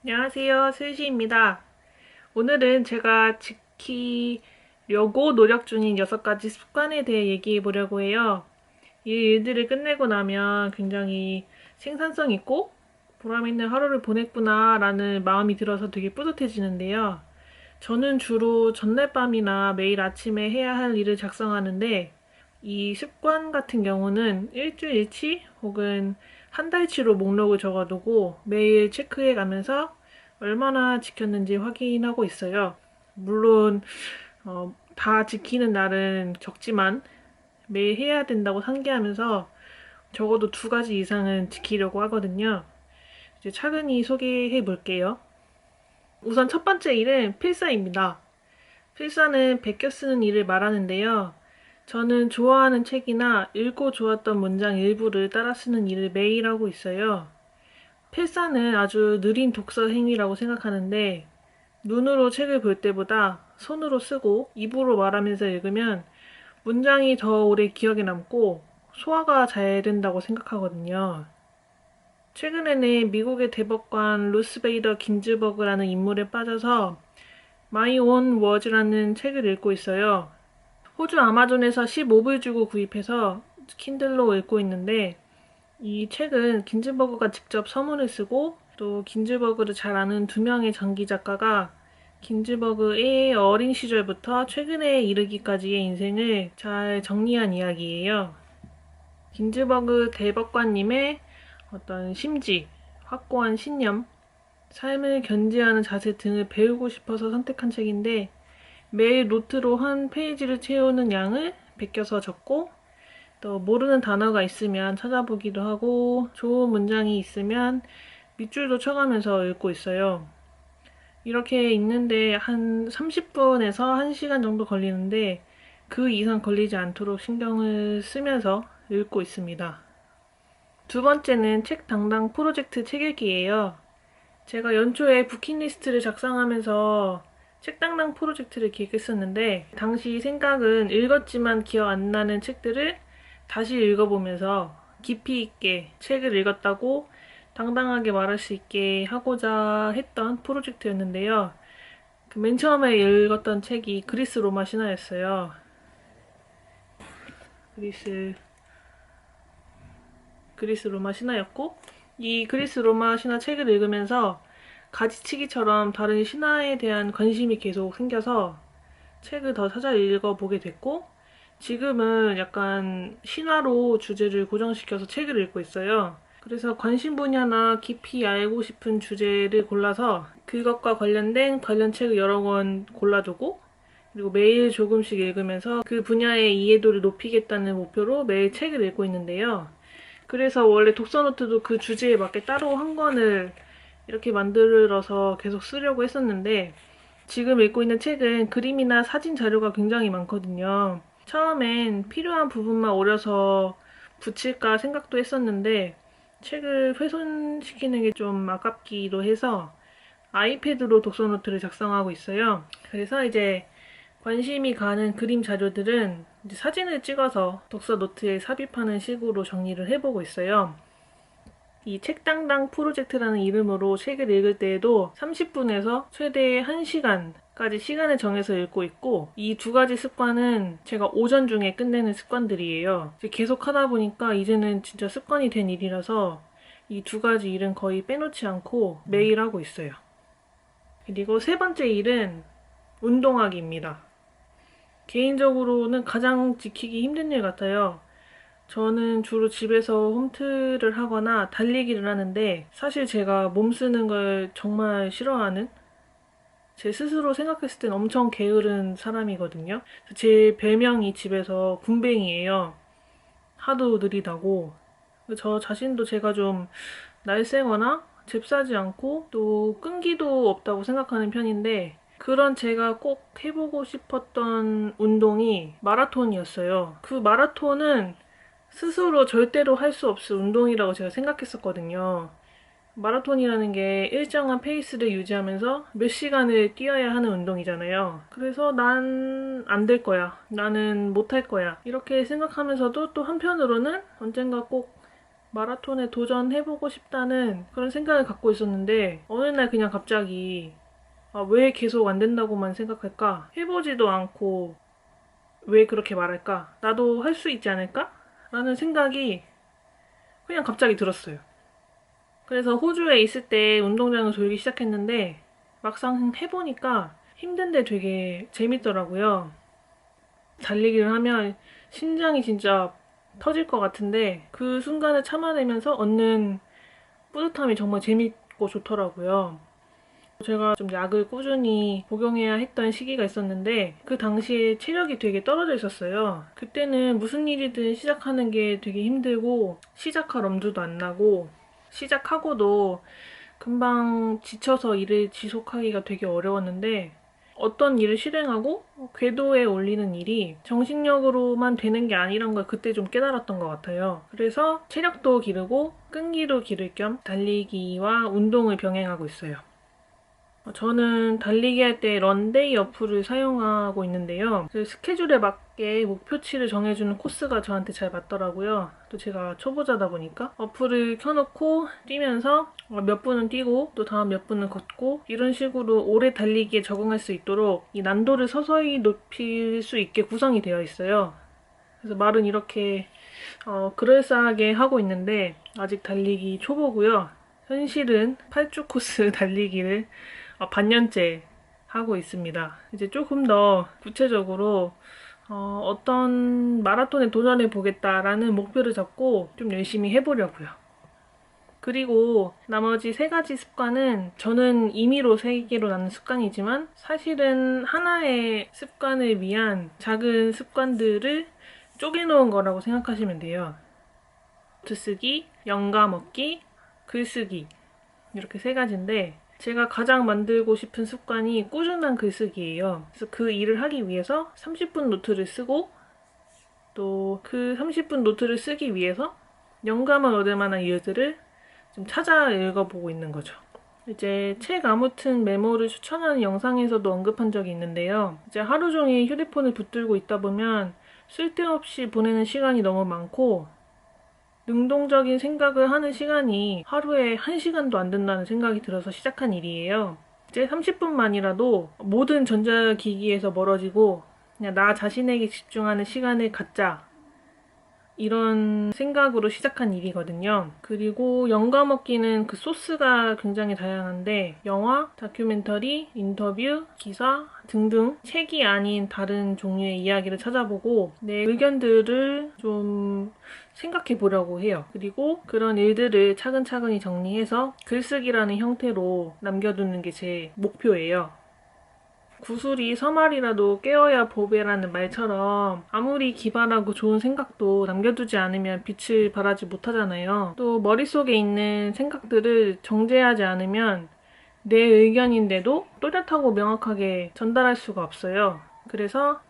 안녕하세요. 슬시입니다. 오늘은 제가 지키려고 노력 중인 6가지 습관에 대해 얘기해 보려고 해요. 이 일들을 끝내고 나면 굉장히 생산성 있고 보람 있는 하루를 보냈구나 라는 마음이 들어서 되게 뿌듯해지는데요. 저는 주로 전날 밤이나 매일 아침에 해야 할 일을 작성하는데 이 습관 같은 경우는 일주일치 혹은 한 달치로 목록을 적어두고 매일 체크해 가면서 얼마나 지켰는지 확인하고 있어요. 물론 다 지키는 날은 적지만 매일 해야 된다고 상기하면서 적어도 2가지 이상은 지키려고 하거든요. 이제 차근히 소개해 볼게요. 우선 첫 번째 일은 필사입니다. 필사는 베껴 쓰는 일을 말하는데요. 저는 좋아하는 책이나 읽고 좋았던 문장 일부를 따라 쓰는 일을 매일 하고 있어요. 필사는 아주 느린 독서 행위라고 생각하는데 눈으로 책을 볼 때보다 손으로 쓰고 입으로 말하면서 읽으면 문장이 더 오래 기억에 남고 소화가 잘 된다고 생각하거든요. 최근에는 미국의 대법관 루스 베이더 긴즈버그라는 인물에 빠져서 My Own Words라는 책을 읽고 있어요. 호주 아마존에서 15불 주고 구입해서 킨들로 읽고 있는데 이 책은 긴즈버그가 직접 서문을 쓰고 또 긴즈버그를 잘 아는 2명의 장기 작가가 긴즈버그의 어린 시절부터 최근에 이르기까지의 인생을 잘 정리한 이야기예요. 긴즈버그 대법관님의 어떤 심지, 확고한 신념, 삶을 견지하는 자세 등을 배우고 싶어서 선택한 책인데 매일 노트로 한 페이지를 채우는 양을 베껴서 적고 또 모르는 단어가 있으면 찾아보기도 하고 좋은 문장이 있으면 밑줄도 쳐가면서 읽고 있어요. 이렇게 읽는데 한 30분에서 1시간 정도 걸리는데 그 이상 걸리지 않도록 신경을 쓰면서 읽고 있습니다. 두 번째는 책 당당 프로젝트 책 읽기예요. 제가 연초에 부킷리스트를 작성하면서 책당당 프로젝트를 기획했었는데 당시 생각은 읽었지만 기억 안 나는 책들을 다시 읽어보면서 깊이 있게 책을 읽었다고 당당하게 말할 수 있게 하고자 했던 프로젝트였는데요. 맨 처음에 읽었던 책이 그리스 로마 신화였어요. 그리스 로마 신화였고 이 그리스 로마 신화 책을 읽으면서 가지치기처럼 다른 신화에 대한 관심이 계속 생겨서 책을 더 찾아 읽어보게 됐고 지금은 약간 신화로 주제를 고정시켜서 책을 읽고 있어요. 그래서 관심 분야나 깊이 알고 싶은 주제를 골라서 그것과 관련된 관련 책을 여러 권 골라두고 그리고 매일 조금씩 읽으면서 그 분야의 이해도를 높이겠다는 목표로 매일 책을 읽고 있는데요. 그래서 원래 독서 노트도 그 주제에 맞게 따로 한 권을 이렇게 만들어서 계속 쓰려고 했었는데 지금 읽고 있는 책은 그림이나 사진 자료가 굉장히 많거든요. 처음엔 필요한 부분만 오려서 붙일까 생각도 했었는데 책을 훼손시키는 게 좀 아깝기도 해서 아이패드로 독서 노트를 작성하고 있어요. 그래서 이제 관심이 가는 그림 자료들은 이제 사진을 찍어서 독서 노트에 삽입하는 식으로 정리를 해보고 있어요. 이 책당당 프로젝트라는 이름으로 책을 읽을 때에도 30분에서 최대 1시간까지 시간을 정해서 읽고 있고 이 2가지 습관은 제가 오전 중에 끝내는 습관들이에요. 이제 계속 하다 보니까 이제는 진짜 습관이 된 일이라서 이 2가지 일은 거의 빼놓지 않고 매일 하고 있어요. 그리고 세 번째 일은 운동하기입니다. 개인적으로는 가장 지키기 힘든 일 같아요. 저는 주로 집에서 홈트를 하거나 달리기를 하는데 사실 제가 몸 쓰는 걸 정말 싫어하는 제 스스로 생각했을 땐 엄청 게으른 사람이거든요. 제 별명이 집에서 군뱅이에요. 하도 느리다고. 저 자신도 제가 좀 날쌔거나 잽싸지 않고 또 끈기도 없다고 생각하는 편인데 그런 제가 꼭 해보고 싶었던 운동이 마라톤이었어요. 그 마라톤은 스스로 절대로 할 수 없을 운동이라고 제가 생각했었거든요. 마라톤이라는 게 일정한 페이스를 유지하면서 몇 시간을 뛰어야 하는 운동이잖아요. 그래서 난 안 될 거야. 나는 못 할 거야. 이렇게 생각하면서도 또 한편으로는 언젠가 꼭 마라톤에 도전해보고 싶다는 그런 생각을 갖고 있었는데 어느 날 그냥 갑자기 왜 계속 안 된다고만 생각할까? 해보지도 않고 왜 그렇게 말할까? 나도 할 수 있지 않을까? 라는 생각이 그냥 갑자기 들었어요. 그래서 호주에 있을 때 운동장을 돌기 시작했는데 막상 해보니까 힘든데 되게 재밌더라고요. 달리기를 하면 심장이 진짜 터질 것 같은데 그 순간을 참아내면서 얻는 뿌듯함이 정말 재밌고 좋더라고요. 제가 좀 약을 꾸준히 복용해야 했던 시기가 있었는데 그 당시에 체력이 되게 떨어져 있었어요. 그때는 무슨 일이든 시작하는 게 되게 힘들고 시작할 엄두도 안 나고 시작하고도 금방 지쳐서 일을 지속하기가 되게 어려웠는데 어떤 일을 실행하고 궤도에 올리는 일이 정신력으로만 되는 게 아니란 걸 그때 좀 깨달았던 것 같아요. 그래서 체력도 기르고 끈기도 기를 겸 달리기와 운동을 병행하고 있어요. 저는 달리기 할 때 런데이 어플을 사용하고 있는데요. 그 스케줄에 맞게 목표치를 정해주는 코스가 저한테 잘 맞더라고요. 또 제가 초보자다 보니까 어플을 켜놓고 뛰면서 몇 분은 뛰고 또 다음 몇 분은 걷고 이런 식으로 오래 달리기에 적응할 수 있도록 이 난도를 서서히 높일 수 있게 구성이 되어 있어요. 그래서 말은 이렇게 그럴싸하게 하고 있는데 아직 달리기 초보고요. 현실은 8주 코스 달리기를 반년째 하고 있습니다. 이제 조금 더 구체적으로 어떤 마라톤에 도전해 보겠다라는 목표를 잡고 좀 열심히 해보려고요. 그리고 나머지 3가지 습관은 저는 임의로 3개로 나눈 습관이지만 사실은 하나의 습관을 위한 작은 습관들을 쪼개놓은 거라고 생각하시면 돼요. 노트 쓰기, 영가 먹기, 글쓰기 이렇게 3가지인데 제가 가장 만들고 싶은 습관이 꾸준한 글쓰기예요. 그래서 그 일을 하기 위해서 30분 노트를 쓰고 또 그 30분 노트를 쓰기 위해서 영감을 얻을 만한 일들을 좀 찾아 읽어보고 있는 거죠. 이제 책 아무튼 메모를 추천하는 영상에서도 언급한 적이 있는데요. 이제 하루 종일 휴대폰을 붙들고 있다 보면 쓸데없이 보내는 시간이 너무 많고 능동적인 생각을 하는 시간이 하루에 1시간도 안 된다는 생각이 들어서 시작한 일이에요. 이제 30분만이라도 모든 전자기기에서 멀어지고 그냥 나 자신에게 집중하는 시간을 갖자. 이런 생각으로 시작한 일이거든요. 그리고 영감 얻기는 그 소스가 굉장히 다양한데 영화, 다큐멘터리, 인터뷰, 기사 등등 책이 아닌 다른 종류의 이야기를 찾아보고 내 의견들을 좀 생각해 보려고 해요. 그리고 그런 일들을 차근차근히 정리해서 글쓰기라는 형태로 남겨두는 게 제 목표예요. 구슬이 서말이라도 깨어야 보배라는 말처럼 아무리 기발하고 좋은 생각도 남겨두지 않으면 빛을 발하지 못하잖아요. 또 머릿속에 있는 생각들을 정제하지 않으면 내 의견인데도 또렷하고 명확하게 전달할 수가 없어요. 그래서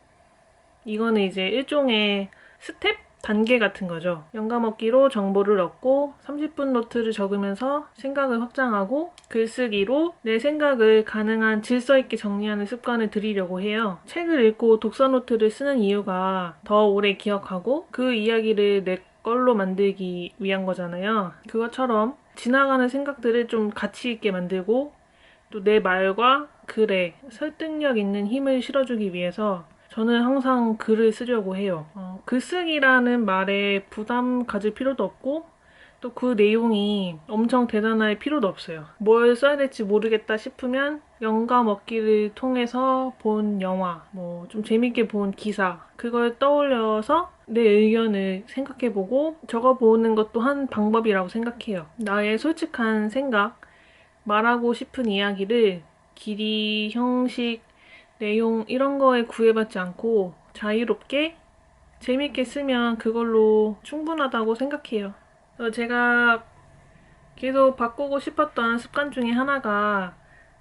이거는 이제 일종의 스텝? 단계 같은 거죠. 영감 얻기로 정보를 얻고 30분 노트를 적으면서 생각을 확장하고 글쓰기로 내 생각을 가능한 질서 있게 정리하는 습관을 들이려고 해요. 책을 읽고 독서 노트를 쓰는 이유가 더 오래 기억하고 그 이야기를 내 걸로 만들기 위한 거잖아요. 그것처럼 지나가는 생각들을 좀 가치 있게 만들고 또 내 말과 글에 설득력 있는 힘을 실어주기 위해서 저는 항상 글을 쓰려고 해요. 글쓰기라는 말에 부담 가질 필요도 없고 또 그 내용이 엄청 대단할 필요도 없어요. 뭘 써야 될지 모르겠다 싶으면 영감 얻기를 통해서 본 영화, 뭐 좀 재밌게 본 기사 그걸 떠올려서 내 의견을 생각해보고 적어보는 것도 한 방법이라고 생각해요. 나의 솔직한 생각, 말하고 싶은 이야기를 길이, 형식, 내용 이런 거에 구애받지 않고 자유롭게 재밌게 쓰면 그걸로 충분하다고 생각해요. 제가 계속 바꾸고 싶었던 습관 중에 하나가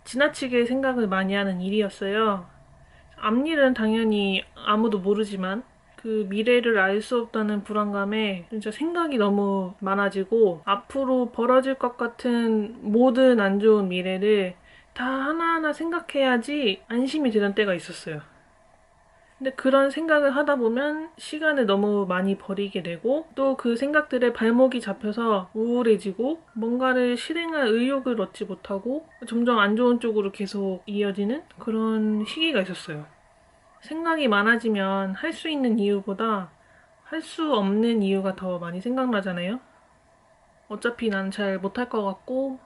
지나치게 생각을 많이 하는 일이었어요. 앞일은 당연히 아무도 모르지만 그 미래를 알 수 없다는 불안감에 진짜 생각이 너무 많아지고 앞으로 벌어질 것 같은 모든 안 좋은 미래를 다 하나하나 생각해야지 안심이 되는 때가 있었어요. 근데 그런 생각을 하다 보면 시간을 너무 많이 버리게 되고 또 그 생각들에 발목이 잡혀서 우울해지고 뭔가를 실행할 의욕을 얻지 못하고 점점 안 좋은 쪽으로 계속 이어지는 그런 시기가 있었어요. 생각이 많아지면 할 수 있는 이유보다 할 수 없는 이유가 더 많이 생각나잖아요. 어차피 난 잘 못할 것 같고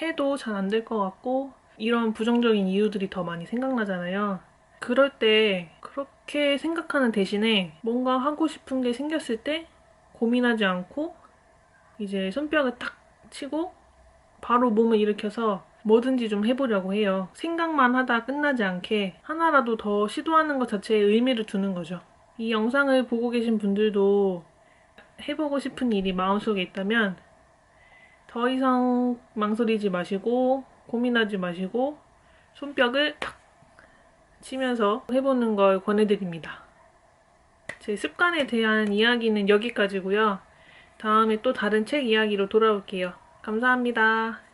해도 잘 안 될 것 같고 이런 부정적인 이유들이 더 많이 생각나잖아요. 그럴 때 그렇게 생각하는 대신에 뭔가 하고 싶은 게 생겼을 때 고민하지 않고 이제 손뼉을 탁 치고 바로 몸을 일으켜서 뭐든지 좀 해보려고 해요. 생각만 하다 끝나지 않게 하나라도 더 시도하는 것 자체에 의미를 두는 거죠. 이 영상을 보고 계신 분들도 해보고 싶은 일이 마음속에 있다면 더 이상 망설이지 마시고 고민하지 마시고 손뼉을 탁 치면서 해보는 걸 권해드립니다. 제 습관에 대한 이야기는 여기까지고요. 다음에 또 다른 책 이야기로 돌아올게요. 감사합니다.